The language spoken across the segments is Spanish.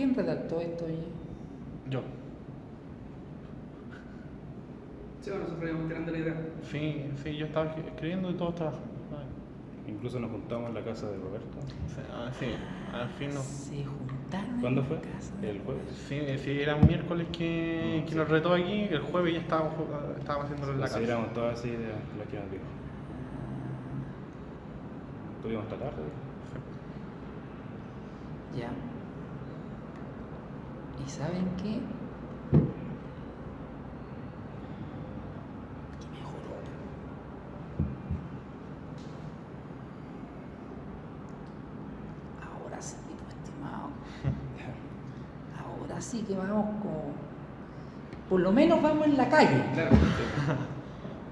¿Quién redactó esto? Yo. Sí, bueno, nosotros íbamos tirando la idea. Sí, yo estaba escribiendo y todos trabajando. Incluso nos juntamos en la casa de Roberto. Sí, al fin no. Se juntaron. ¿Cuándo en fue? casa. ¿El jueves? Sí, era un miércoles que nos retó aquí, el jueves ya estábamos haciéndolo en la Sí, casa. éramos todas así de las que nos dijo. Tuvimos hasta tarde. Ya. ¿Y saben qué? Que mejoró. Ahora sí, pues, estimado. Ahora sí que vamos con... Por lo menos vamos en la calle. Claro.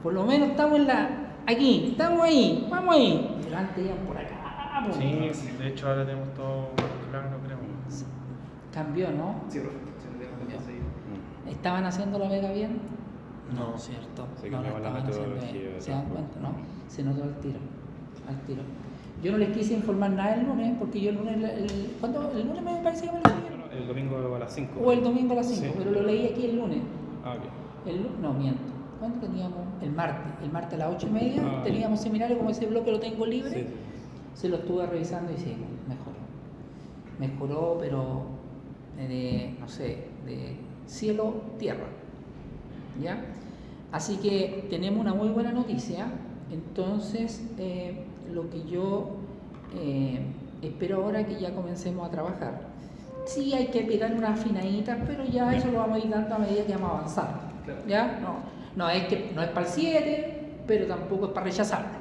Por lo menos estamos en la... Aquí, estamos ahí, vamos ahí. Delante iban por acá. Po. Sí, de hecho ahora tenemos todo claro, creo. Cambió, ¿no? Sí, perfecto. Sí, nos dejamos de seguir. ¿Estaban haciendo la vega bien? No. ¿Cierto? Sí, No la cambiamos la estaban haciendo metodología bien. de ¿Se dan trabajo. cuenta? No, se notó al tiro. Al tiro. Yo no les quise informar nada el lunes, porque yo el lunes, ¿cuándo? El lunes me parece que me lo leí. El domingo a las 5. O el domingo a las 5, Sí. pero lo leí aquí el lunes. Ah, ok. No, miento. ¿Cuándo teníamos? El martes. El martes a las 8:30 Ah, teníamos seminario, como ese bloque lo tengo libre. Sí. Se lo estuve revisando y sí, mejoró. Mejoró, pero no sé, de cielo, tierra. ¿Ya? Así que tenemos una muy buena noticia. Entonces, lo que yo espero ahora que ya comencemos a trabajar. Sí hay que pegar unas afinaditas, pero ya eso lo vamos a ir dando a medida que vamos avanzando. Claro. ¿Ya? No es para el 7, pero tampoco es para rechazarlo.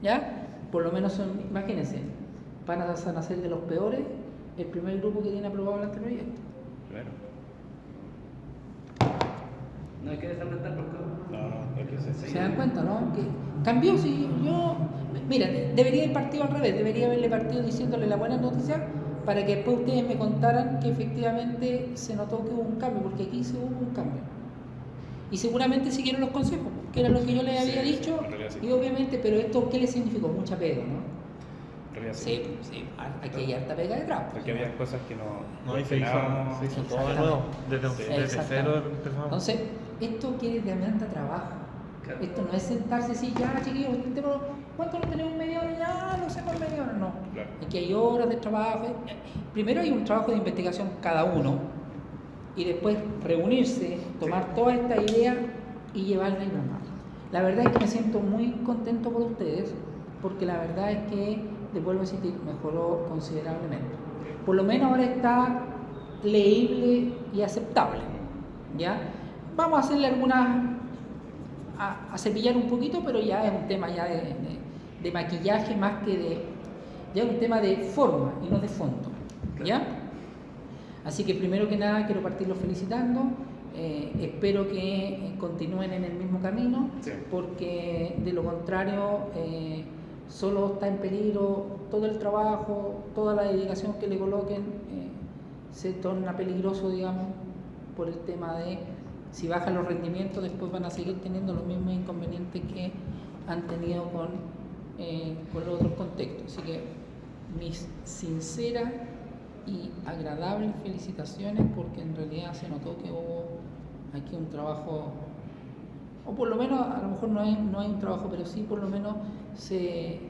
¿Ya? Por lo menos son, imagínense, van a ser de los peores el primer grupo que tiene aprobado el anteproyecto. Claro. No hay que dejar de estar porque... No, es que ¿Se dan cuenta, no? Que cambió, si yo... Mira, debería ir partido al revés, debería haberle partido diciéndole la buena noticia para que después ustedes me contaran que efectivamente se notó que hubo un cambio, porque aquí sí hubo un cambio. Y seguramente siguieron los consejos, que era lo que yo les había Sí, dicho, en realidad sí. y obviamente, pero esto, ¿qué le significó? Mucha pega, ¿no? En realidad Sí, aquí hay harta pega detrás. Porque había cosas que no No, y se esperábamos. hizo todo de nuevo. Desde Exactamente. cero empezamos. Entonces, esto quiere demanda trabajo. Claro. Esto no es sentarse y decir, ya chiquillos, ¿cuánto no tenemos media hora? Ya, no sé por media hora, no. Claro. Aquí hay horas de trabajo. Primero hay un trabajo de investigación cada uno y después reunirse, tomar toda esta idea y llevarla y plasmarla. La verdad es que me siento muy contento por ustedes porque la verdad es que, les vuelvo a decir, mejoró considerablemente. Por lo menos ahora está leíble y aceptable. ¿Ya? Vamos a hacerle a cepillar un poquito, pero ya es un tema ya de maquillaje más que ya es un tema de forma y no de fondo. ¿Ya? Así que primero que nada quiero partirlos felicitando. Espero que continúen en el mismo camino, Sí. porque de lo contrario solo está en peligro todo el trabajo, toda la dedicación que le coloquen, se torna peligroso, digamos, por el tema de si bajan los rendimientos, después van a seguir teniendo los mismos inconvenientes que han tenido con los otros contextos. Así que mis sinceras y agradables felicitaciones, porque en realidad se notó que hubo aquí un trabajo, o por lo menos a lo mejor no hay un trabajo, pero sí por lo menos se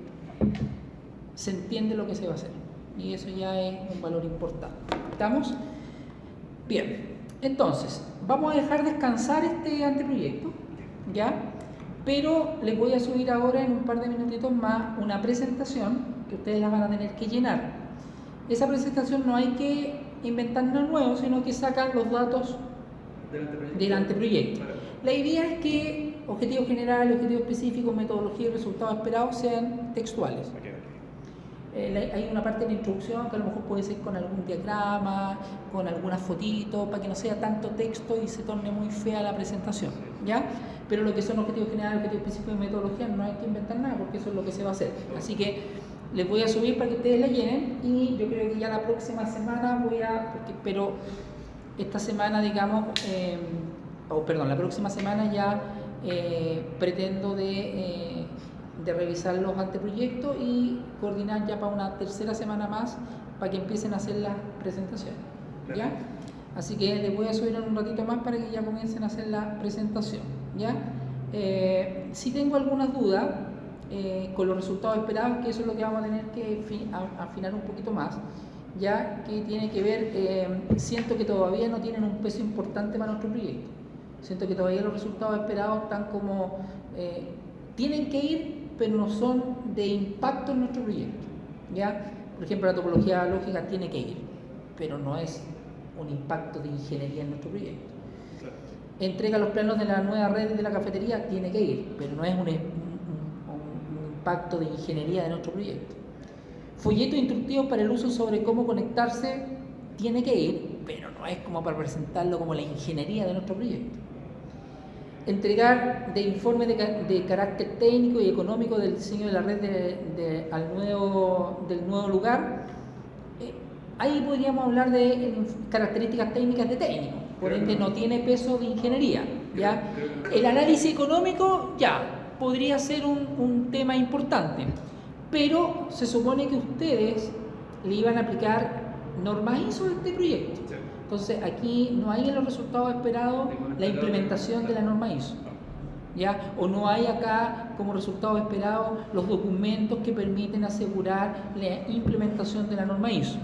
entiende lo que se va a hacer, y eso ya es un valor importante. ¿Estamos? Bien, entonces vamos a dejar descansar este anteproyecto, ¿ya? Pero les voy a subir ahora en un par de minutitos más una presentación que ustedes la van a tener que llenar. Esa presentación no hay que inventar nada nuevo, sino que sacan los datos del anteproyecto. La idea es que objetivos generales, objetivos específicos, metodología y resultados esperados sean textuales. Hay una parte de la introducción que a lo mejor puede ser con algún diagrama, con algunas fotitos, para que no sea tanto texto y se torne muy fea la presentación, ¿ya? Pero lo que son objetivos generales, objetivos específicos y metodología no hay que inventar nada, porque eso es lo que se va a hacer. Así que les voy a subir para que ustedes la llenen, y yo creo que ya la próxima semana pero esta semana, digamos, la próxima semana ya pretendo de revisar los anteproyectos y coordinar ya para una tercera semana más para que empiecen a hacer las presentaciones. ¿ya? Así que les voy a subir en un ratito más para que ya comiencen a hacer la presentación, ¿ya? Si tengo algunas dudas con los resultados esperados, que eso es lo que vamos a tener que afinar un poquito más, ya que tiene que ver, siento que todavía no tienen un peso importante para nuestro proyecto. Siento que todavía los resultados esperados están como, tienen que ir, pero no son de impacto en nuestro proyecto, ¿ya? Por ejemplo, la topología lógica tiene que ir, pero no es un impacto de ingeniería en nuestro proyecto. Claro. Entrega los planos de la nueva red de la cafetería, tiene que ir, pero no es un impacto de ingeniería de nuestro proyecto. Folleto instructivo para el uso sobre cómo conectarse, tiene que ir, pero no es como para presentarlo como la ingeniería de nuestro proyecto. Entregar de informe de carácter técnico y económico del diseño de la red del nuevo lugar. Ahí podríamos hablar de características técnicas de técnico, por ende no tiene peso de ingeniería, ¿ya? El análisis económico ya podría ser un tema importante, pero se supone que ustedes le iban a aplicar normas ISO a este proyecto. Entonces aquí no hay en los resultados esperados la implementación de la norma ISO, ¿ya? O no hay acá como resultado esperado los documentos que permiten asegurar la implementación de la norma ISO.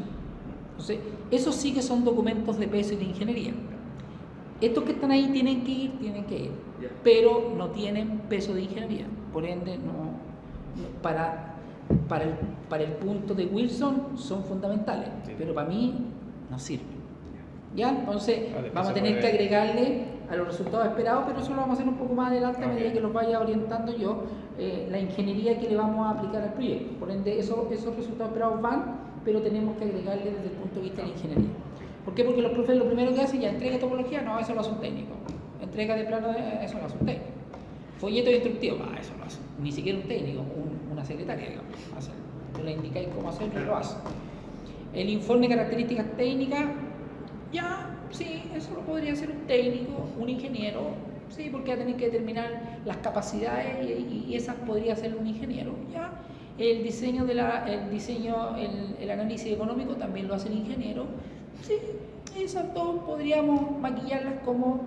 Entonces, esos sí que son documentos de peso y de ingeniería. Estos que están ahí tienen que ir, pero no tienen peso de ingeniería. Por ende, para el punto de Wilson son fundamentales, pero para mí no sirven. ¿Ya? Entonces, vamos a tener que agregarle a los resultados esperados, pero eso lo vamos a hacer un poco más adelante a medida que los vaya orientando yo, la ingeniería que le vamos a aplicar al proyecto. Por ende, esos resultados esperados van, pero tenemos que agregarle desde el punto de vista de la ingeniería. ¿Por qué? Porque los profes lo primero que hacen, ya entrega topología, no, eso lo hace un técnico. Entrega de plano, eso lo hace un técnico. Folleto instructivo, eso lo hace ni siquiera un técnico, una secretaria, digamos. Tú le indicáis cómo hacerlo y lo hace. El informe de características técnicas, ya, sí, eso lo podría hacer un técnico, un ingeniero, sí, porque va a tener que determinar las capacidades y esas podría hacer un ingeniero, ya. El diseño el análisis económico también lo hace el ingeniero, sí, esas dos podríamos maquillarlas como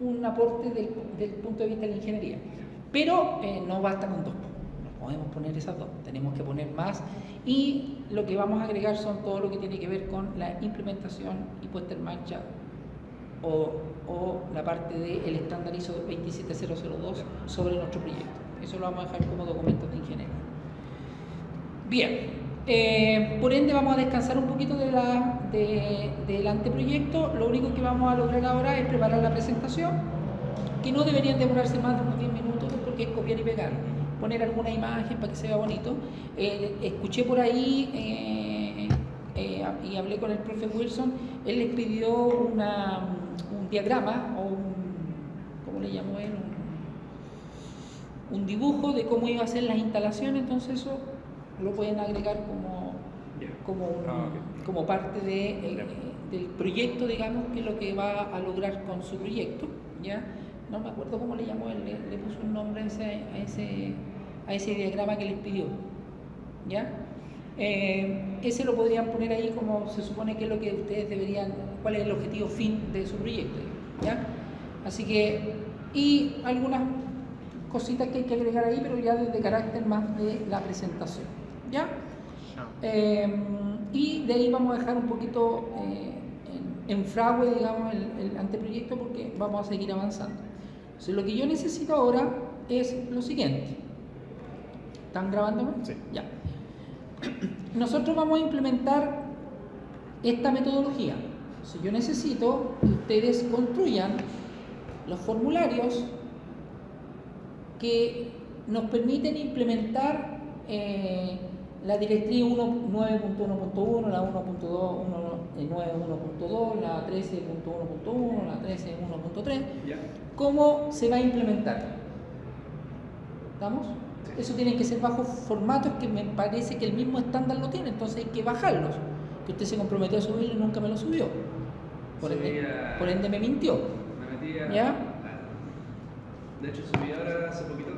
un aporte del punto de vista de la ingeniería, pero no basta con dos. No podemos poner esas dos, tenemos que poner más, y lo que vamos a agregar son todo lo que tiene que ver con la implementación y puesta en marcha o la parte del estándar ISO 27002 sobre nuestro proyecto. Eso lo vamos a dejar como documentos de ingeniería. Bien, por ende vamos a descansar un poquito del anteproyecto. Lo único que vamos a lograr ahora es preparar la presentación, que no deberían demorarse más de unos 10 minutos porque es copiar y pegar, poner alguna imagen para que se vea bonito. Escuché por ahí y hablé con el profe Wilson, él les pidió un diagrama o ¿cómo le llamó él? Un dibujo de cómo iba a ser las instalaciones, entonces eso lo pueden agregar como parte del proyecto, digamos, que es lo que va a lograr con su proyecto, ¿ya? No me acuerdo cómo le llamó él, le puso un nombre a ese diagrama que les pidió, ¿ya? Ese lo podrían poner ahí como se supone que es lo que ustedes deberían, cuál es el objetivo fin de su proyecto, ¿ya? Así que, y algunas cositas que hay que agregar ahí, pero ya desde carácter más de la presentación, ¿ya? Y de ahí vamos a dejar un poquito en fragüe, digamos, el anteproyecto, porque vamos a seguir avanzando. Entonces, lo que yo necesito ahora es lo siguiente. ¿Están grabándome? Sí. Ya. Nosotros vamos a implementar esta metodología. Entonces, yo necesito que ustedes construyan los formularios que nos permiten implementar la directriz 9.1.1, la 1.2, 9.1.2, la 13.1.1, la 13.1.3, ¿cómo se va a implementar? ¿Estamos? Eso tiene que ser bajo formatos que me parece que el mismo estándar lo tiene, entonces hay que bajarlos. Que usted se comprometió a subirlo y nunca me lo subió. Por ende me mintió. ¿Ya? De hecho, subí ahora hace poquito.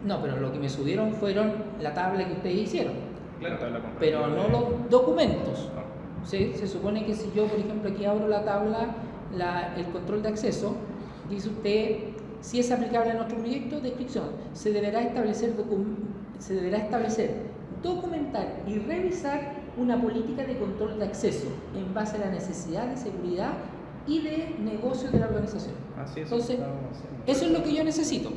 No, pero lo que me subieron fueron la tabla que ustedes hicieron. Claro, pero no los documentos. Se supone que si yo, por ejemplo, aquí abro la tabla, el control de acceso, dice usted, si es aplicable a nuestro proyecto, descripción, se deberá establecer, documentar y revisar una política de control de acceso en base a la necesidad de seguridad y de negocios de la organización. Así es. Entonces, eso es lo que yo necesito.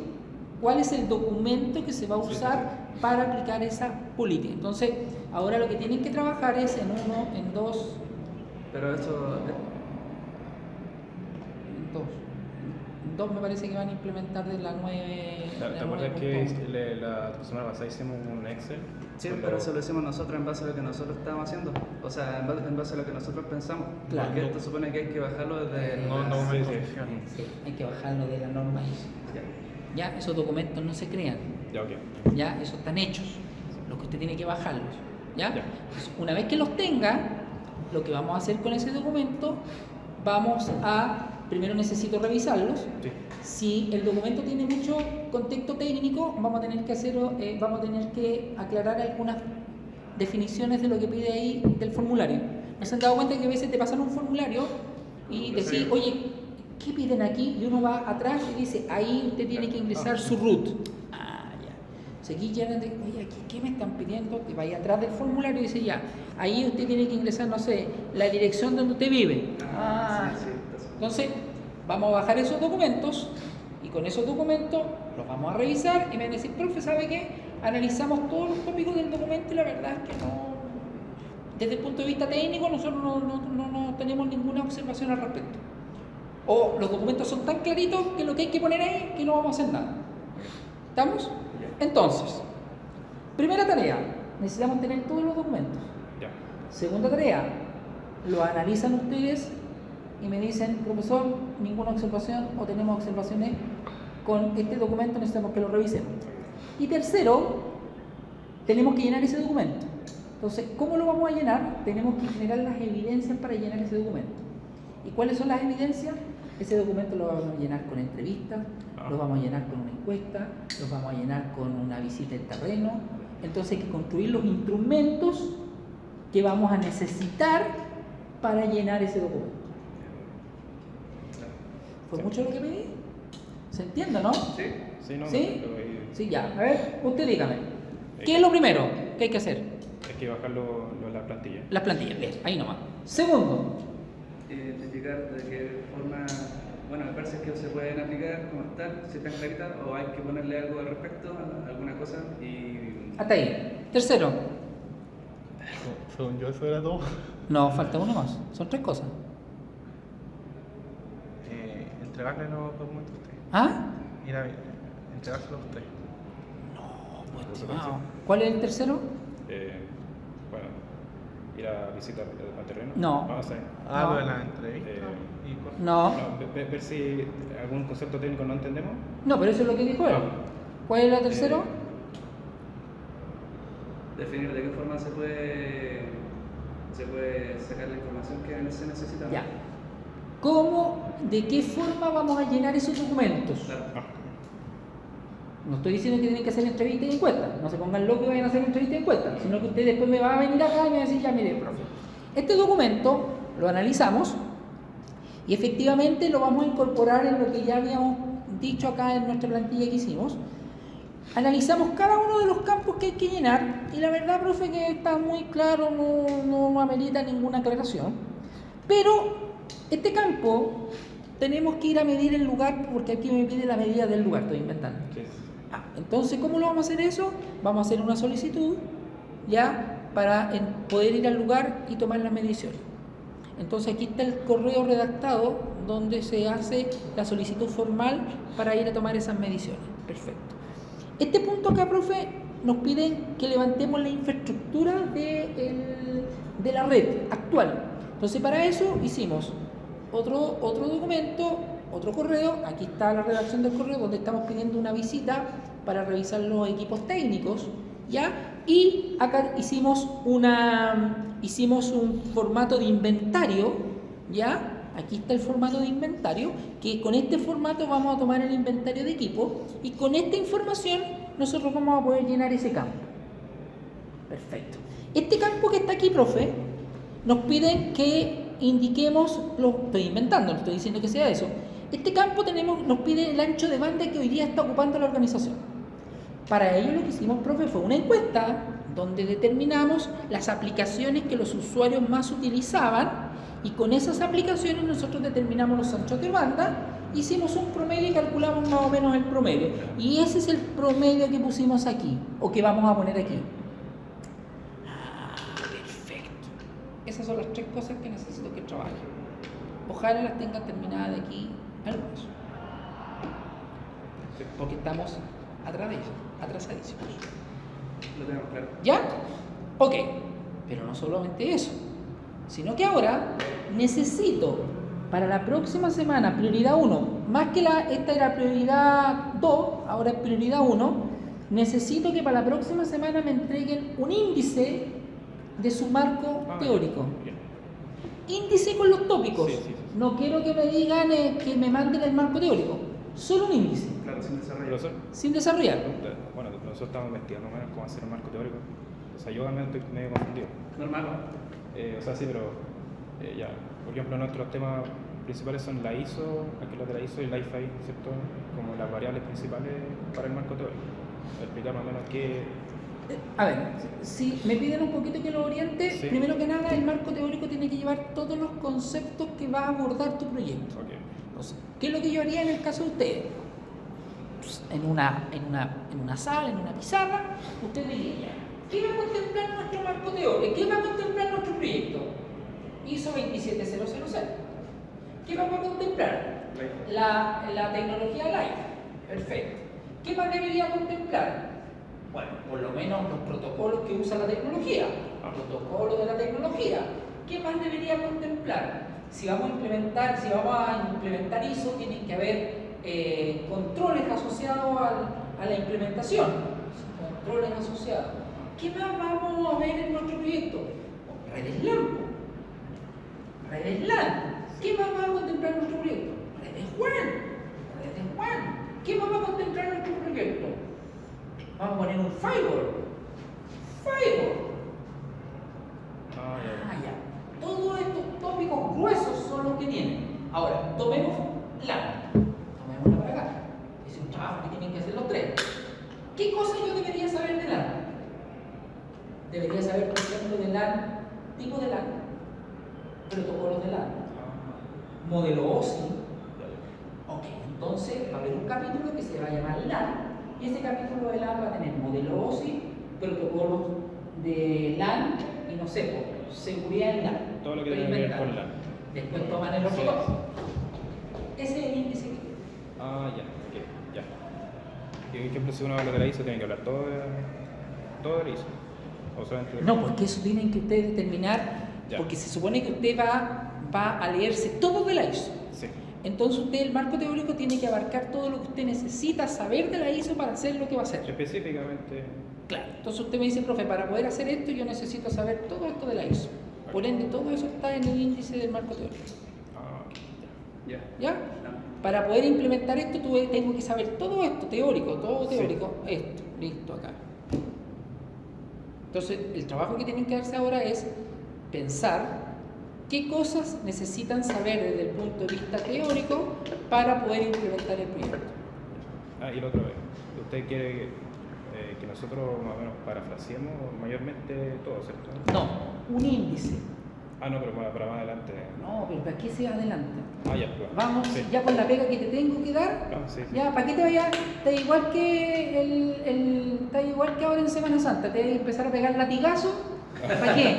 ¿Cuál es el documento que se va a usar para aplicar esa política? Entonces, ahora lo que tienen que trabajar es en uno, en dos. Pero eso. En dos me parece que van a implementar de la 9. ¿Te acuerdas que la semana pasada hicimos un Excel? Sí, pero eso lo hicimos nosotros en base a lo que nosotros estábamos haciendo. O sea, en base a lo que nosotros pensamos. Claro. Porque esto supone que hay que bajarlo desde. No, Sí, hay que bajarlo de la norma ISO. Ya, esos documentos no se crean. Ya, ok. Ya, esos están hechos. Lo que usted tiene que bajarlos. ¿Ya? Ya. Entonces, una vez que los tenga, lo que vamos a hacer con ese documento, primero necesito revisarlos. Sí. Si el documento tiene mucho contexto técnico, vamos a tener que aclarar algunas definiciones de lo que pide ahí del formulario. ¿No se han dado cuenta que a veces te pasan un formulario y decís, oye, ¿qué piden aquí? Y uno va atrás y dice, ahí usted tiene que ingresar su root. Ah, ya. Seguí lleno de, oye, aquí, ¿qué me están pidiendo? Que vaya atrás del formulario y dice, ya, ahí usted tiene que ingresar, no sé, la dirección donde usted vive. Sí. Entonces, vamos a bajar esos documentos y con esos documentos los vamos a revisar y me van a decir, profe, ¿sabe qué? Analizamos todos los tópicos del documento y la verdad es que no, desde el punto de vista técnico, nosotros no tenemos ninguna observación al respecto. O los documentos son tan claritos que lo que hay que poner ahí que no vamos a hacer nada. ¿Estamos? Entonces, primera tarea, necesitamos tener todos los documentos. Ya. Segunda tarea, lo analizan ustedes y me dicen, profesor, ninguna observación o tenemos observaciones con este documento, necesitamos que lo revisemos. Y tercero, tenemos que llenar ese documento. Entonces, ¿cómo lo vamos a llenar? Tenemos que generar las evidencias para llenar ese documento. ¿Y cuáles son las evidencias? Ese documento lo vamos a llenar con entrevistas, lo vamos a llenar con una encuesta, lo vamos a llenar con una visita en terreno. Entonces hay que construir los instrumentos que vamos a necesitar para llenar ese documento. ¿Fue mucho lo que pedí? ¿Se entiende, no? Sí. Sí, no, ¿Sí? pero ahí Sí, ya. A ver, usted dígame. ¿Qué es lo primero que hay que hacer? hay que bajar la plantilla. Las plantillas, bien, ahí nomás. Segundo, Identificar de qué forma. Bueno, me parece que se pueden aplicar como están, si están claritas, o hay que ponerle algo al respecto, alguna cosa. Y. hasta ahí. Tercero, Según yo, eso era todo. no, falta uno más. Son tres cosas. Entregarle los documentos a usted. ¿Ah? Ir a entregárselos a usted. Pues, estimado. ¿Cuál es el tercero? Bueno, ir a visitar el terreno. No. No, sé. Ah, No. lo de la entrevista. Y cosas. No. No, ver si algún concepto técnico no entendemos. No, pero eso es lo que dijo él. ¿Cuál es el tercero? Definir de qué forma se puede sacar la información que se necesita. Ya. ¿Cómo, de qué forma vamos a llenar esos documentos? Claro. No estoy diciendo que tienen que hacer entrevistas y encuestas. No se pongan locos y vayan a hacer entrevistas y encuestas. Sino que usted después me va a venir acá y me va a decir, ya mire, profe, este documento lo analizamos y efectivamente lo vamos a incorporar en lo que ya habíamos dicho acá en nuestra plantilla que hicimos. Analizamos cada uno de los campos que hay que llenar y la verdad, profe, que está muy claro, no amerita ninguna aclaración. Pero este campo tenemos que ir a medir el lugar porque aquí me pide la medida del lugar, estoy inventando. Sí. Entonces, ¿cómo lo vamos a hacer eso? Vamos a hacer una solicitud ya para poder ir al lugar y tomar las mediciones. Entonces aquí está el correo redactado donde se hace la solicitud formal para ir a tomar esas mediciones. Perfecto. Este punto acá, profe, nos piden que levantemos la infraestructura de la red actual. Entonces para eso hicimos otro documento, otro correo. Aquí está la redacción del correo donde estamos pidiendo una visita para revisar los equipos técnicos, ¿ya? Y acá hicimos un formato de inventario, ¿ya? Aquí está el formato de inventario, que con este formato vamos a tomar el inventario de equipo y con esta información nosotros vamos a poder llenar ese campo. Perfecto. Este campo que está aquí, profe, nos piden que indiquemos, estoy inventando, no estoy diciendo que sea eso. Este campo nos pide el ancho de banda que hoy día está ocupando la organización. Para ello lo que hicimos, profe, fue una encuesta donde determinamos las aplicaciones que los usuarios más utilizaban y con esas aplicaciones nosotros determinamos los anchos de banda, hicimos un promedio y calculamos más o menos el promedio. Y ese es el promedio que pusimos aquí, o que vamos a poner aquí. Perfecto. Esas son las 3 cosas que necesito que trabajen. Ojalá las tengan terminadas de aquí al lunes. Porque estamos atrasadísimos. Lo tenemos claro. ¿Ya? Ok. Pero no solamente eso, sino que ahora necesito para la próxima semana, prioridad 1, más que esta era prioridad 2, ahora es prioridad 1, necesito que para la próxima semana me entreguen un índice de su marco teórico. Bien. Índice con los tópicos. Sí. No quiero que me digan que me manden el marco teórico, solo un índice, Claro, sin desarrollo. Profesor, sin desarrollar. bueno, nosotros estamos investigando más o menos cómo hacer un marco teórico. O sea, yo también estoy medio confundido. Normal, ¿no? O sea, sí, pero ya. Por ejemplo, nuestros temas principales son la ISO, aquí los de la ISO y la IFAI, ¿cierto? Como las variables principales para el marco teórico. Explicar más o menos qué. A ver, si me piden un poquito que lo oriente, Sí. primero que nada el marco teórico tiene que llevar todos los conceptos que va a abordar tu proyecto. Ok. Entonces, ¿qué es lo que yo haría en el caso de ustedes? Pues, en una sala, en una pizarra, usted diría, ¿qué va a contemplar nuestro marco teórico? ¿Qué va a contemplar nuestro proyecto? ISO 27000. ¿Qué vamos a contemplar? La tecnología LIFE. Perfecto. ¿Qué más debería contemplar? Bueno, por lo menos los protocolos que usa la tecnología. Protocolos de la tecnología. ¿Qué más debería contemplar? Si vamos a implementar ISO, tienen que haber controles asociados a la implementación. Controles asociados. ¿Qué más vamos a ver en nuestro proyecto? Redes LAN. Redes LAN. ¿Qué más va a contemplar nuestro proyecto? Redes WAN. ¿Qué más va a contemplar nuestro proyecto? Vamos a poner un firewall. Ya. Todos estos tópicos gruesos son los que tienen. Ahora, tomemos LAN. Tomémosla para acá. Es un trabajo que tienen que hacer los 3. ¿Qué cosa yo debería saber de LAN? Debería saber, por ejemplo, de LAN, tipo de LAN, protocolos de LAN, modelo OSI. Ok, entonces va a haber un capítulo que se va a llamar LAN, y ese capítulo de LAN va a tener modelo OSI, protocolos de LAN y no sé, seguridad en LAN. Todo lo que tiene que ver con LAN. Después toman el otro. Ese es el índice que Ya, ok, ya. Y por ejemplo, si uno habla de la ISO, tiene que hablar todo de la ISO. O solamente de la No, porque eso tienen que ustedes determinar, Ya. porque se supone que usted va a leerse todo de la ISO. Sí. Entonces usted, el marco teórico tiene que abarcar todo lo que usted necesita saber de la ISO para hacer lo que va a hacer. Específicamente. Claro. Entonces usted me dice, profe, para poder hacer esto yo necesito saber todo esto de la ISO. Por ende, todo eso está en el índice del marco teórico. Ok, Ya. ¿Ya? No. Para poder implementar esto tengo que saber todo esto, teórico, todo Sí. teórico, esto, listo, acá. Entonces, el trabajo que tienen que darse ahora es pensar qué cosas necesitan saber desde el punto de vista teórico para poder implementar el proyecto. Y lo otro es, ¿usted quiere que nosotros más o menos parafraseemos mayormente todo, ¿cierto? No, un índice. No, pero para más adelante. No, pero ¿para qué se adelanta? Ya, pues. Vamos, Sí. ya con la pega que te tengo que dar. Sí. Ya, ¿para qué te vayas? Está igual que está igual que ahora en Semana Santa, te vas a empezar a pegar latigazo. ¿Para qué?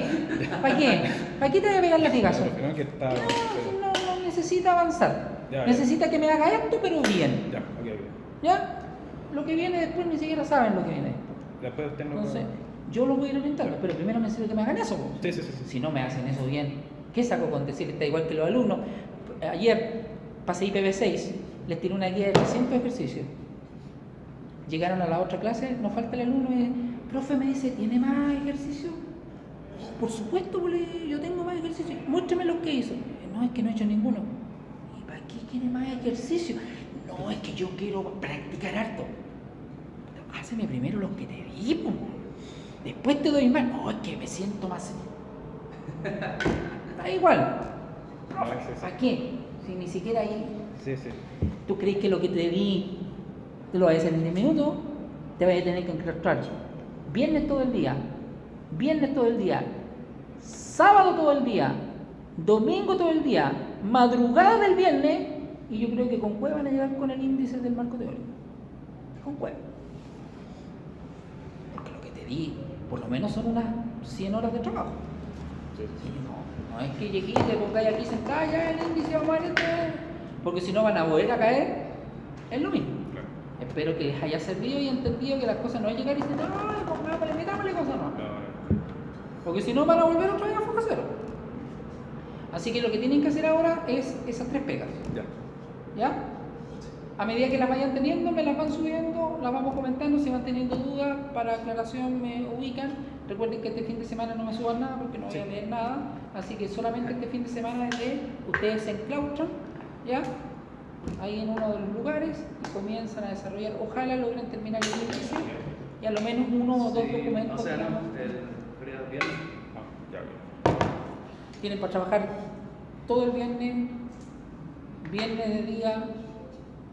¿Para qué? ¿Para qué te vas a pegar latigazo? No, que está. No necesita avanzar. Ya. Necesita que me haga esto, pero bien. Ya, ok. ¿Ya? Lo que viene después ni siquiera saben lo que viene después. Después usted no. Entonces, yo lo voy a ir orientando, pero primero necesito que me hagan eso. Po. Sí. Si no me hacen eso bien, ¿qué saco con decir? Está igual que los alumnos. Ayer pasé IPv6, les tiré una guía de 300 ejercicios. Llegaron a la otra clase, nos falta el alumno y profe me dice, ¿tiene más ejercicios? Por supuesto, yo tengo más ejercicios. Muéstrame los que hizo. No, es que no he hecho ninguno. ¿Y para qué quiere más ejercicios? No, es que yo quiero practicar harto. Háceme primero los que te di, po. Después te doy más. No, es que me siento más. Da igual. No, sí, sí. ¿Para qué? Si ni siquiera ahí. Sí, sí. ¿Tú crees que lo que te di te lo vas a hacer en 10 minutos? Te vas a tener que encontrar viernes todo el día, sábado todo el día, domingo todo el día, madrugada del viernes, y yo creo que con Cueva van a llegar con el índice del marco teórico. Con Cueva. Porque lo que te di, por lo menos son unas 100 horas de trabajo. Sí, sí. Sí, no es que llegué y te pongáis aquí sentada ya el índice, vamos a ver esto, porque si no van a volver a caer, es lo mismo. Claro. Espero que les haya servido y entendido que las cosas no es llegar y decir, no, metámosle cosas, no. Porque si no van a volver otra vez a foco cero. Así que lo que tienen que hacer ahora es esas 3 pegas. Ya. ¿Ya? A medida que las vayan teniendo, me las van subiendo, las vamos comentando, si van teniendo dudas, para aclaración me ubican. Recuerden que este fin de semana no me suban nada porque no voy a leer nada, así que solamente este fin de semana es de ustedes se enclaustran, ¿ya? Ahí en uno de los lugares y comienzan a desarrollar, ojalá logren terminar el índice y a lo menos 1 o 2 documentos. O sea, digamos, no, el feriado viernes. Ya, ok. tienen para trabajar todo el viernes, viernes de día,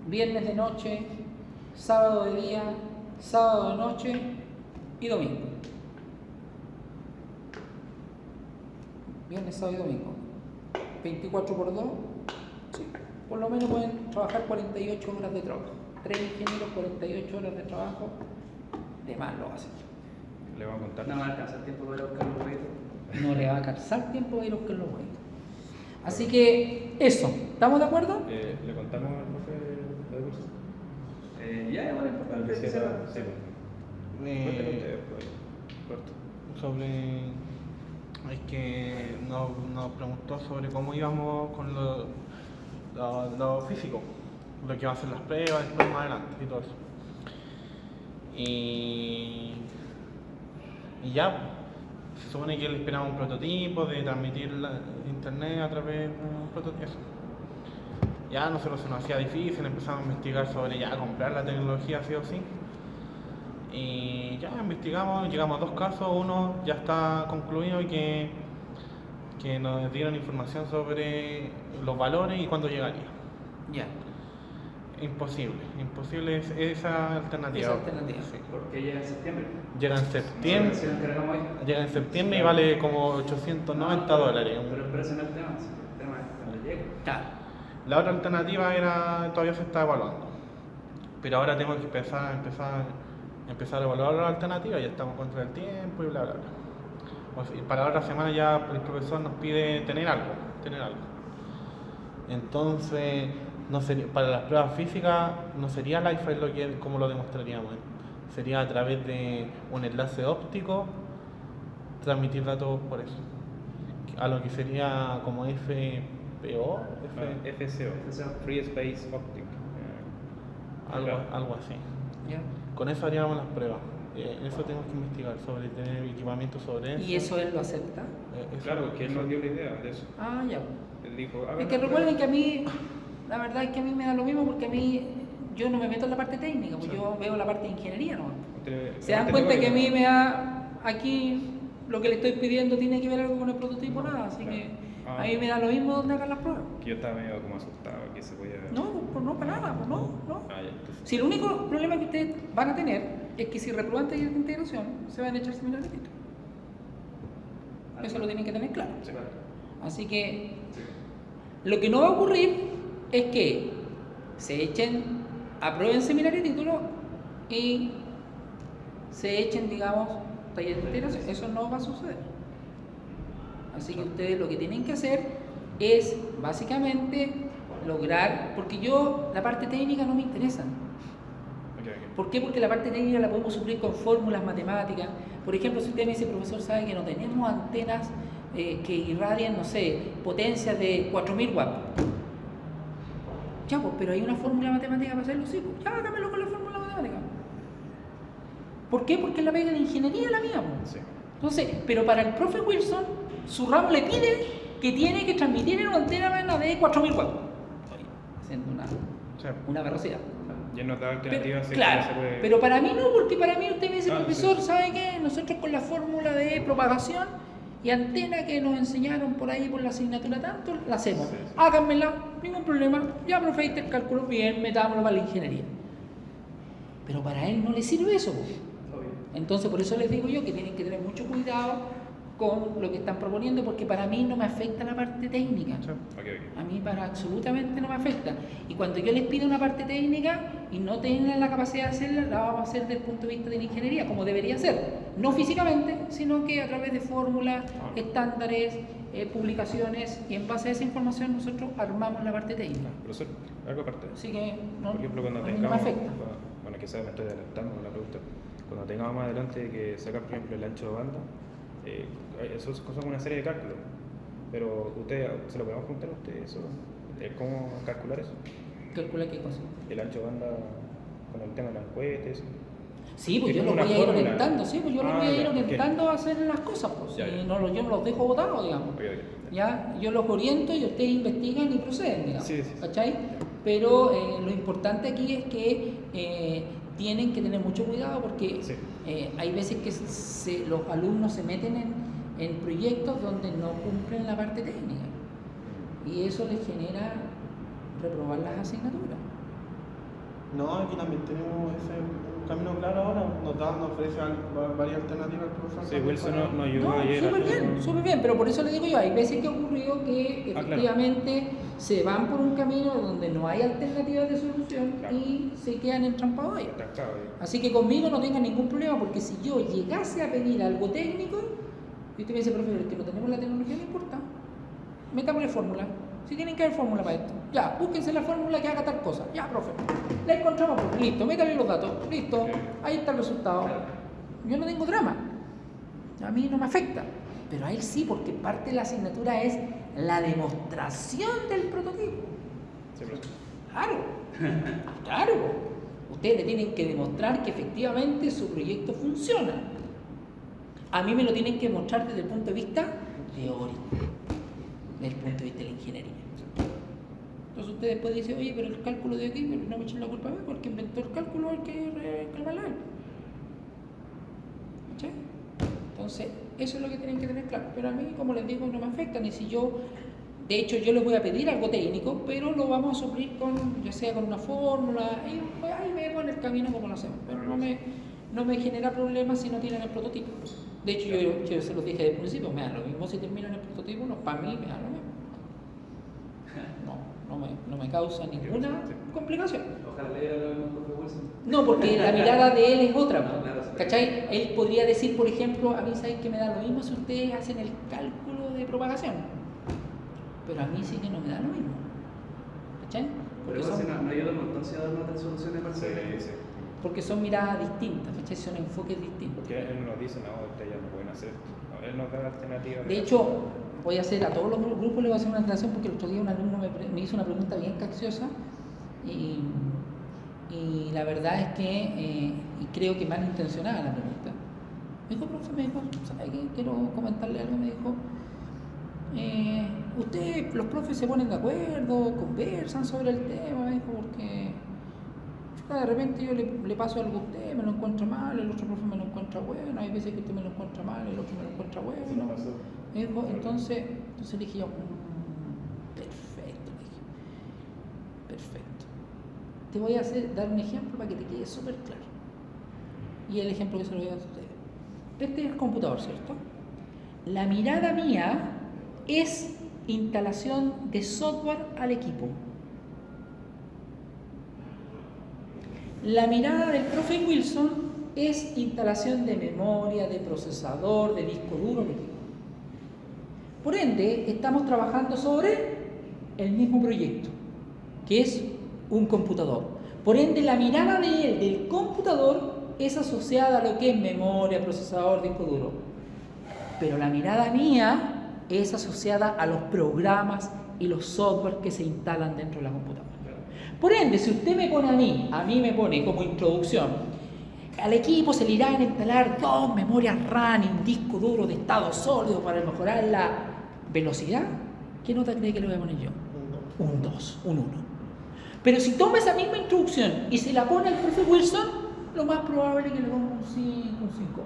viernes de noche, sábado de día, sábado de noche y domingo. Viernes, sábado y domingo. 24 por 2, sí. Por lo menos pueden trabajar 48 horas de trabajo. 3 ingenieros, 48 horas de trabajo, de más lo hacen. Le voy a contar. No va a alcanzar el tiempo para buscar los huevitos. No le va a calzar tiempo de ir a buscar los huevos. Así que eso, ¿estamos de acuerdo? ¿Le contamos al profe lo de curso? Ya, bueno, Para importante que que sepa, sepa. sí. Cuéntale usted, pues, corto. Sobre. Es que nos preguntó sobre cómo íbamos con lo físico, lo que va a ser las pruebas, después más adelante y todo eso. Y ya, se supone que él esperaba un prototipo de transmitir internet a través de un prototipo. Ya nosotros se nos hacía difícil, empezamos a investigar sobre ya comprar la tecnología sí o sí. Y ya investigamos, llegamos a 2 casos, uno ya está concluido y que nos dieron información sobre los valores y cuándo llegaría. Ya. Imposible esa alternativa. Esa alternativa. Sí. Porque llega en septiembre. Llega en septiembre, Si lo encargamos hoy. llega en septiembre y vale como 890 dólares. Pero el precio no es el tema, sí, el tema es cuando llegue. Claro. La otra alternativa todavía se está evaluando. Pero ahora tengo que empezar a evaluar la alternativa, ya estamos contra el tiempo y bla bla bla. O sea, para la otra semana ya el profesor nos pide tener algo. Entonces, no sería, para las pruebas físicas no sería Li-Fi como lo demostraríamos. Sería a través de un enlace óptico transmitir datos por eso. A lo que sería como FPO, FCO, Free Space Optic. algo así. Ya. Con eso haríamos las pruebas. Eso tenemos que investigar sobre tener equipamiento sobre eso. ¿Y eso él lo acepta? Eso- Claro, que él nos dio la idea de eso. Ah, ya. Él dijo, Es hagan que la recuerden prueba. que a mí, la verdad es que a mí me da lo mismo porque a mí, yo no me meto en la parte técnica, pues yo veo la parte de ingeniería nomás. Se dan cuenta que a mí me da, aquí lo que le estoy pidiendo tiene que ver algo con el prototipo, nada, así que a mí me da lo mismo donde hagan las pruebas. Que yo estaba medio como asustado que se podía... No, pues no, para nada, pues no. Ah, ya, entonces... Si el único problema que ustedes van a tener es que si reprueban taller de integración, se van a echar seminarios de título. Eso lo tienen que tener claro. Sí, claro. Así que lo que no va a ocurrir es que se aprueben seminario de título y se echen, digamos, taller de integración. Eso no va a suceder. Así que ustedes lo que tienen que hacer es básicamente lograr, porque la parte técnica no me interesa. ¿Por qué? Porque la parte técnica la podemos suplir con fórmulas matemáticas. Por ejemplo, si usted me dice, profesor, sabe que no tenemos antenas que irradian, no sé, potencias de 4000 watts. Ya, pues, pero hay una fórmula matemática para hacerlo, sí, pues, ya hágamelo con la fórmula matemática. ¿Por qué? Porque es la pega de ingeniería la mía, pues. Sí. Entonces, pero para el profe Wilson, su ramo le pide que tiene que transmitir en una antena de 4000 watts. Estoy haciendo una barrosidad. Y él nos da Pero, alternativas. sé que claro, no se puede... pero para mí no, porque para mí usted me dice, Ah, profesor, sí. ¿sabe qué? Nosotros con la fórmula de propagación Y antena que nos enseñaron por ahí por la asignatura tanto, la hacemos. Sí, sí. Háganmela, ningún problema. Ya, profe, ahí te cálculo bien, metámoslo para la ingeniería. Pero para él no le sirve eso. Po. Obvio. Entonces, por eso les digo yo que tienen que tener mucho cuidado con lo que están proponiendo, porque para mí no me afecta la parte técnica. Sí. Ok. A mí para absolutamente no me afecta. Y cuando yo les pido una parte técnica y no tengan la capacidad de hacerla, la vamos a hacer desde el punto de vista de la ingeniería, como debería ser. No físicamente, sino que a través de fórmulas, estándares, publicaciones, y en base a esa información nosotros armamos la parte técnica. Profesor, algo aparte. Así que no, Por ejemplo, cuando a mí no me tengamos, afecta. bueno, quizás me estoy adelantando con la pregunta, cuando tengamos más adelante que sacar, por ejemplo, el ancho de banda, eso son una serie de cálculos, pero usted, ¿se lo podemos preguntar a usted eso? ¿Cómo calcular eso? Calcula qué cosa. El ancho de banda con el tema de la encuesta, eso. Sí, pues Es yo lo como voy una a ir fórmula. orientando, sí, pues yo lo Ah, voy a ir ya, ok. orientando a hacer las cosas, pues. Ya, Y ya. yo no los dejo botados, digamos. Ok. ¿Ya? Yo los oriento y ustedes investigan y proceden, digamos. Sí, sí, sí. ¿Cachai? Pero lo importante aquí es que tienen que tener mucho cuidado porque Sí. hay veces que los alumnos se meten en proyectos donde no cumplen la parte técnica y eso les genera reprobar las asignaturas. No, aquí también tenemos ese camino claro ahora, nos ofrece varias alternativas al profesor. Sí, Wilson nos ayudó No, ayer. súper bien, pero por eso le digo yo, hay veces que ha ocurrido que claro. efectivamente se van por un camino donde no hay alternativas de solución Claro. y se quedan entrampados ahí. Atascado, Así que conmigo no tengan ningún problema, porque si yo llegase a pedir algo técnico, y usted me dice, profe, pero es que no tenemos la tecnología, no importa, metámosle fórmula. Si tienen que haber fórmula para esto, ya, búsquense la fórmula que haga tal cosa, ya, profe, la encontramos, profe, listo, métale los datos, listo, ahí está el resultado. Yo no tengo drama, a mí no me afecta, pero a él sí, porque parte de la asignatura es la demostración del prototipo. Sí, profesor. Claro, claro. Ustedes le tienen que demostrar que efectivamente su proyecto funciona. A mí me lo tienen que mostrar desde el punto de vista teórico, desde el punto de vista de la ingeniería. Entonces ustedes después dicen, oye, pero el cálculo de aquí, no me echen la culpa a mí, porque inventó el cálculo, hay que reclamarle a él. ¿Sí? Entonces, eso es lo que tienen que tener claro. Pero a mí, como les digo, no me afecta, ni si yo... De hecho, yo les voy a pedir algo técnico, pero lo vamos a suplir con, ya sea con una fórmula, y ahí vemos en el camino cómo lo hacemos. Pero no me genera problemas si no tienen el prototipo. De hecho, yo se los dije desde el principio, me da lo mismo si terminan el prototipo, no, para mí me da lo mismo. No me causa ninguna complicación. Ojalá le diera lo mismo al profe Wilson. No, porque la mirada de él es otra, No, claro, sí. ¿cachai? Él podría decir, por ejemplo, a mí saben que me da lo mismo si ustedes hacen el cálculo de propagación, pero a mí sí que no me da lo mismo, ¿cachai? Pero igual si no ayuda un montón si darnos otras soluciones parciales. Sí. Porque son miradas distintas, ¿cachai? Son enfoques distintos. Porque él nos dice, no, ustedes ya no pueden hacer esto. No, él nos da alternativas. De hecho, voy a hacer a todos los grupos, les voy a hacer una aclaración porque el otro día un alumno me hizo una pregunta bien capciosa y la verdad es que, y creo que malintencionada la pregunta. Me dijo, profe, ¿sabe qué? Quiero comentarle algo, me dijo, ustedes, los profes se ponen de acuerdo, conversan sobre el tema, me dijo, porque de repente yo le paso algo a usted, me lo encuentra mal, el otro profe me lo encuentra bueno, hay veces que usted me lo encuentra mal, el otro me lo encuentra bueno. Entonces le dije yo, perfecto, le dije, perfecto. Te voy a dar un ejemplo para que te quede súper claro. Y el ejemplo que se lo voy a dar a ustedes. Este es el computador, ¿cierto? La mirada mía es instalación de software al equipo. La mirada del profe Wilson es instalación de memoria, de procesador, de disco duro, de equipo. Por ende, estamos trabajando sobre el mismo proyecto, que es un computador. Por ende, la mirada de él, del computador, es asociada a lo que es memoria, procesador, disco duro. Pero la mirada mía es asociada a los programas y los software que se instalan dentro de la computadora. Por ende, si usted me pone a mí me pone como introducción, al equipo se le irán a instalar 2 memorias RAM y un disco duro de estado sólido para mejorar la velocidad. ¿Qué nota cree que le voy a poner yo? Un 2, un 1. Pero si toma esa misma introducción y se la pone al profe Wilson, lo más probable es que le ponga un 5, un 5,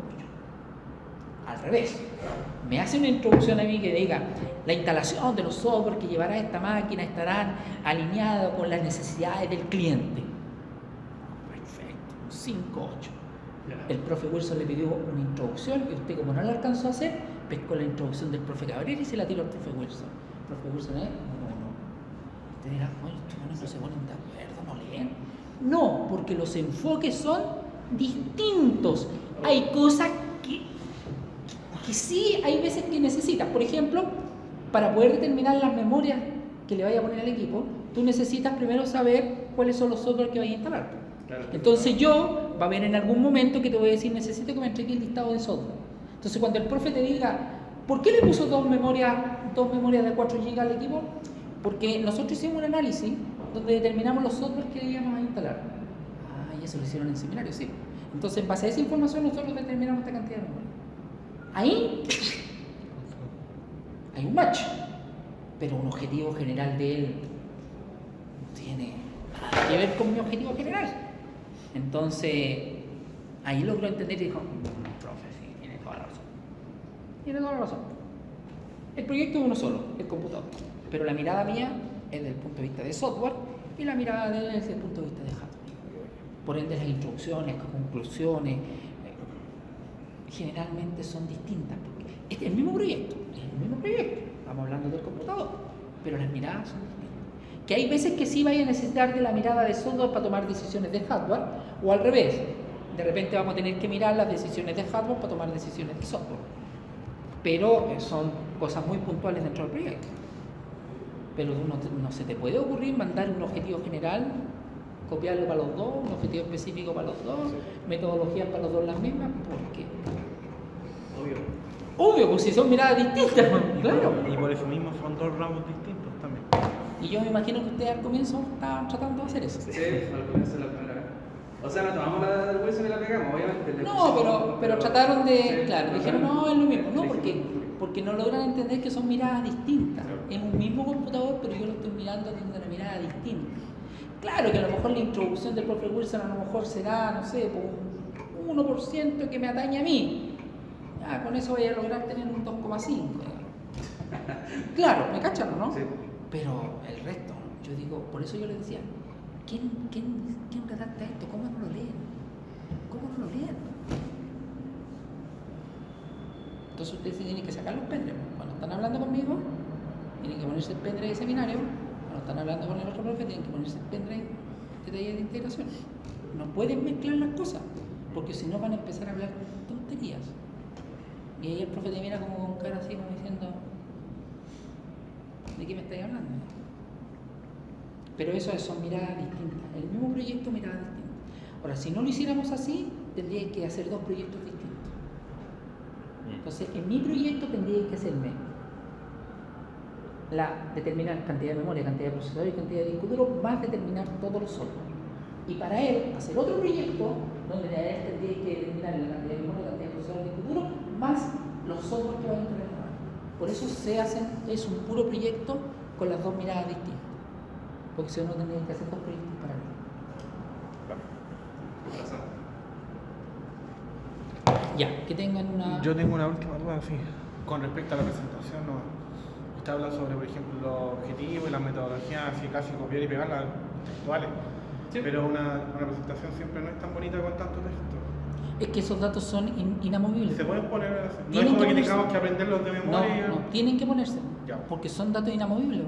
8. Al revés. Me hace una introducción a mí que diga, la instalación de los software que llevará esta máquina estarán alineados con las necesidades del cliente. Perfecto, 5-8. El profe Wilson le pidió una introducción y usted, como no la alcanzó a hacer, pescó la introducción del profe Cabrera y se la tiró al profe Wilson. El profe Wilson es 1-1. Usted dirá, oye, estos no se ponen de acuerdo, no leen. No, porque los enfoques son distintos. Hay cosas que sí hay veces que necesitas. Por ejemplo, para poder determinar las memorias que le vaya a poner al equipo, tú necesitas primero saber cuáles son los software que vaya a instalar. Claro. Entonces va a haber en algún momento que te voy a decir, necesito que me entregue el listado de software. Entonces cuando el profe te diga, ¿por qué le puso dos memorias de 4 GB al equipo? Porque nosotros hicimos un análisis donde determinamos los software que íbamos a instalar. Ah, y eso lo hicieron en el seminario, sí. Entonces en base a esa información nosotros determinamos esta cantidad de memoria. Ahí hay un match, pero un objetivo general de él no tiene nada que ver con mi objetivo general. Entonces, ahí logró entender y dijo, profe, sí, tiene toda la razón. Tiene toda la razón. El proyecto es uno solo, el computador. Pero la mirada mía es desde el punto de vista de software y la mirada de él es desde el punto de vista de hardware. Por ende, las introducciones, conclusiones, generalmente son distintas, porque es el mismo proyecto, estamos hablando del computador, pero las miradas son distintas. Que hay veces que sí vaya a necesitar de la mirada de software para tomar decisiones de hardware, o al revés, de repente vamos a tener que mirar las decisiones de hardware para tomar decisiones de software, pero son cosas muy puntuales dentro del proyecto. Pero no se te puede ocurrir mandar un objetivo general, copiarlo para los dos, un objetivo específico para los dos, metodologías para los dos las mismas, porque obvio, pues si son miradas distintas, claro. Y por eso mismo son 2 ramos distintos también. Y yo me imagino que ustedes al comienzo estaban tratando de hacer eso. Sí, al comienzo la primera vez. O sea, no tomamos la del Wilson y la pegamos, obviamente. No, pero trataron de, sí, claro, dijeron no, es lo mismo, no, porque no logran entender que son miradas distintas. Es un mismo computador, pero yo lo estoy mirando desde una mirada distinta. Claro que a lo mejor la introducción del profe Wilson a lo mejor será, no sé, por un 1% que me atañe a mí. Ah, con eso voy a lograr tener un 2,5. Claro, ¿me cachan, no? Sí. Pero el resto, yo digo, por eso yo les decía, ¿quién redacta esto? ¿Cómo no lo leen? Entonces ustedes tienen que sacar los pendrives. Cuando están hablando conmigo, tienen que ponerse el pendrive de seminario. Cuando están hablando con el otro profe, tienen que ponerse el pendrive de taller de integración. No pueden mezclar las cosas, porque si no van a empezar a hablar tonterías. Y ahí el profe te mira como con cara así, como diciendo, ¿de qué me estáis hablando? Pero eso son miradas distintas. El mismo proyecto, miradas distintas. Ahora, si no lo hiciéramos así, tendría que hacer 2 proyectos distintos. Entonces, en mi proyecto tendría que hacerme determinar cantidad de memoria, cantidad de procesador y cantidad de disco duro, más determinar todos los software. Y para él, hacer otro proyecto donde a él tendría que determinar la cantidad de memoria, cantidad de procesador y disco duro, más los software que van a implementar. Por eso es un puro proyecto con las 2 miradas distintas. Porque si no, tendría que hacer 2 proyectos paralelos. Ya, que tengan una... Yo tengo una última duda, sí. Con respecto a la presentación, ¿no? Usted habla sobre, por ejemplo, los objetivos y las metodologías, así casi copiar y pegar las textuales. Sí. Pero una presentación siempre no es tan bonita con tanto texto. Es que esos datos son inamovibles. ¿Se pueden poner así? No Tienen es como que ponerse. tengamos que aprenderlos de memoria. No, tienen que ponerse. Ya. Porque son datos inamovibles.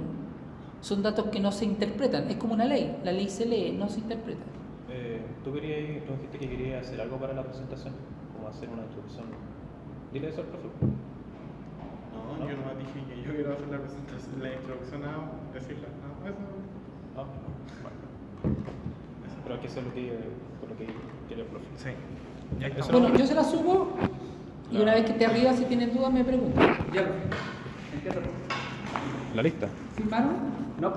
Son datos que no se interpretan. Es como una ley. La ley se lee, no se interpreta. Tú dijiste que querías hacer algo para la presentación, como hacer una introducción. Dile eso al profe. No, yo nomás dije que yo quiero hacer la presentación, la introducción a decirla. No, eso. Bueno. Pero hay que hacer lo que quiere el profe. Sí. Ya está. Bueno, yo se la subo y una vez que esté arriba, si tienen dudas, me preguntan. Ya, empieza. La lista. ¿Firmaron? No.